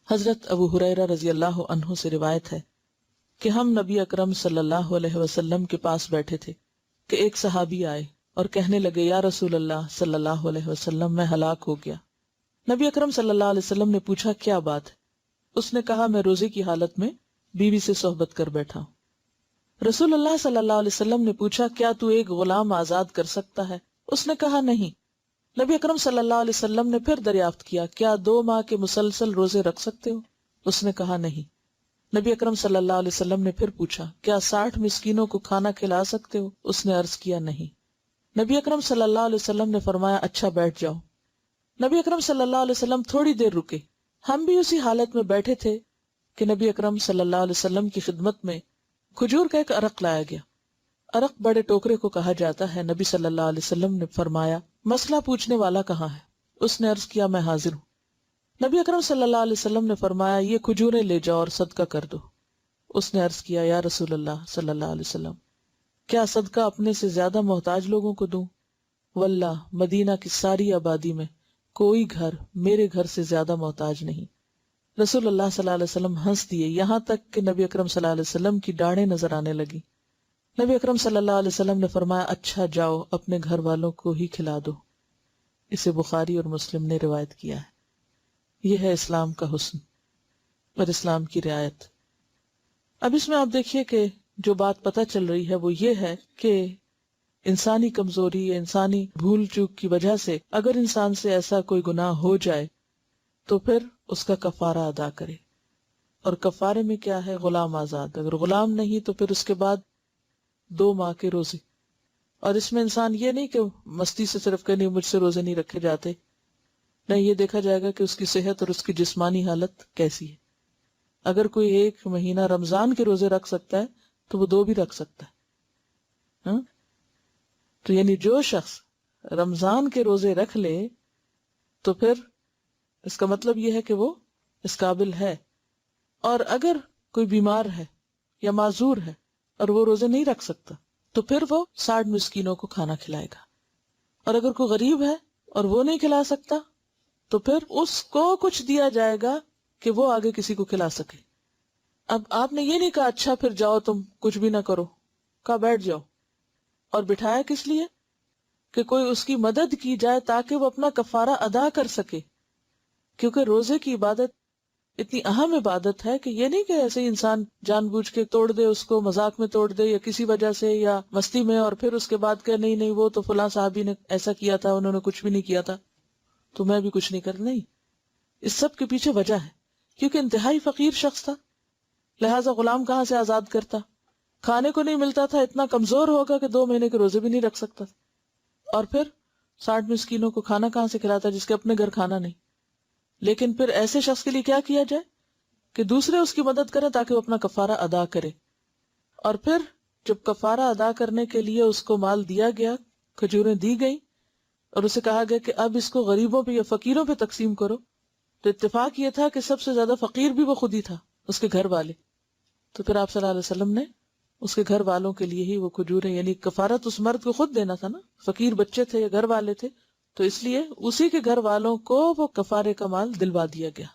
حضرت ابو ہریرہ رضی اللہ عنہ سے روایت ہے کہ ہم نبی اکرم صلی اللہ علیہ وسلم کے پاس بیٹھے تھے کہ ایک صحابی آئے اور کہنے لگے یا رسول اللہ صلی اللہ علیہ وسلم میں ہلاک ہو گیا۔ نبی اکرم صلی اللہ علیہ وسلم نے پوچھا کیا بات ہے؟ اس نے کہا میں روزے کی حالت میں بیوی سے صحبت کر بیٹھا ہوں۔ رسول اللہ صلی اللہ علیہ وسلم نے پوچھا کیا تو ایک غلام آزاد کر سکتا ہے؟ اس نے کہا نہیں۔ نبی اکرم صلی اللہ علیہ وسلم نے پھر دریافت کیا کیا 2 ماہ کے مسلسل روزے رکھ سکتے ہو؟ اس نے کہا نہیں۔ نبی اکرم صلی اللہ علیہ وسلم نے پھر پوچھا کیا 60 مسکینوں کو کھانا کھلا سکتے ہو؟ اس نے عرض کیا نہیں۔ نبی اکرم صلی اللہ علیہ وسلم نے فرمایا اچھا بیٹھ جاؤ۔ نبی اکرم صلی اللہ علیہ وسلم تھوڑی دیر رکے۔ ہم بھی اسی حالت میں بیٹھے تھے کہ نبی اکرم صلی اللہ علیہ وسلم کی خدمت میں کھجور کا ایک عرق لایا گیا۔ عرق بڑے ٹوکرے کو کہا جاتا ہے۔ نبی صلی اللہ علیہ وسلم نے فرمایا مسئلہ پوچھنے والا کہاں ہے؟ اس نے عرض کیا میں حاضر ہوں۔ نبی اکرم صلی اللہ علیہ وسلم نے فرمایا یہ کھجوریں لے جاؤ اور صدقہ کر دو۔ اس نے عرض کیا یا رسول اللہ صلی اللہ علیہ وسلم کیا صدقہ اپنے سے زیادہ محتاج لوگوں کو دوں؟ واللہ مدینہ کی ساری آبادی میں کوئی گھر میرے گھر سے زیادہ محتاج نہیں۔ رسول اللہ صلی اللہ علیہ وسلم ہنس دیے یہاں تک کہ نبی اکرم صلی اللہ علیہ وسلم کی ڈاڑیں نظر آنے لگی۔ نبی اکرم صلی اللہ علیہ وسلم نے فرمایا اچھا جاؤ اپنے گھر والوں کو ہی کھلا دو۔ اسے بخاری اور مسلم نے روایت کیا ہے۔ یہ ہے اسلام کا حسن اور اسلام کی رعایت۔ اب اس میں آپ دیکھیے کہ جو بات پتہ چل رہی ہے وہ یہ ہے کہ انسانی کمزوری یا انسانی بھول چوک کی وجہ سے اگر انسان سے ایسا کوئی گناہ ہو جائے تو پھر اس کا کفارہ ادا کرے، اور کفارے میں کیا ہے؟ غلام آزاد۔ اگر غلام نہیں تو پھر اس کے بعد 2 ماہ کے روزے۔ اور اس میں انسان یہ نہیں کہ مستی سے صرف کہ نہیں مجھ سے روزے نہیں رکھے جاتے، نہیں، یہ دیکھا جائے گا کہ اس کی صحت اور اس کی جسمانی حالت کیسی ہے۔ اگر کوئی 1 مہینہ رمضان کے روزے رکھ سکتا ہے تو وہ 2 بھی رکھ سکتا ہے۔ تو یعنی جو شخص رمضان کے روزے رکھ لے تو پھر اس کا مطلب یہ ہے کہ وہ اس قابل ہے۔ اور اگر کوئی بیمار ہے یا معذور ہے اور وہ روزے نہیں رکھ سکتا تو پھر وہ 60 مسکینوں کو کھانا کھلائے گا۔ اور اگر کوئی غریب ہے اور وہ نہیں کھلا سکتا تو پھر اس کو کچھ دیا جائے گا کہ وہ آگے کسی کو کھلا سکے۔ اب آپ نے یہ نہیں کہا اچھا پھر جاؤ تم کچھ بھی نہ کرو، کہا بیٹھ جاؤ۔ اور بٹھایا کس لیے؟ کہ کوئی اس کی مدد کی جائے تاکہ وہ اپنا کفارہ ادا کر سکے، کیونکہ روزے کی عبادت اتنی اہم عبادت ہے کہ یہ نہیں کہ ایسے ہی انسان جان بوجھ کے توڑ دے، اس کو مذاق میں توڑ دے یا کسی وجہ سے یا مستی میں، اور پھر اس کے بعد کہ نہیں وہ تو فلاں صحابی نے ایسا کیا تھا، انہوں نے کچھ بھی نہیں کیا تھا تو میں بھی کچھ نہیں کر۔ نہیں، اس سب کے پیچھے وجہ ہے، کیونکہ انتہائی فقیر شخص تھا، لہٰذا غلام کہاں سے آزاد کرتا؟ کھانے کو نہیں ملتا تھا، اتنا کمزور ہوگا کہ 2 مہینے کے روزے بھی نہیں رکھ سکتا تھا، اور پھر 60 مسکینوں کو کھانا کہاں سے کھلاتا جس کے اپنے گھر کھانا نہیں۔ لیکن پھر ایسے شخص کے لیے کیا کیا جائے کہ دوسرے اس کی مدد کریں تاکہ وہ اپنا کفارہ ادا کرے۔ اور پھر جب کفارہ ادا کرنے کے لیے اس کو مال دیا گیا، کھجوریں دی گئیں، اور اسے کہا گیا کہ اب اس کو غریبوں پہ یا فقیروں پہ تقسیم کرو، تو اتفاق یہ تھا کہ سب سے زیادہ فقیر بھی وہ خود ہی تھا، اس کے گھر والے۔ تو پھر آپ صلی اللہ علیہ وسلم نے اس کے گھر والوں کے لیے ہی وہ کھجوریں، یعنی کفارت اس مرد کو خود دینا تھا نا، فقیر بچے تھے یا گھر والے تھے، تو اس لیے اسی کے گھر والوں کو وہ کفارے کا مال دلوا دیا گیا۔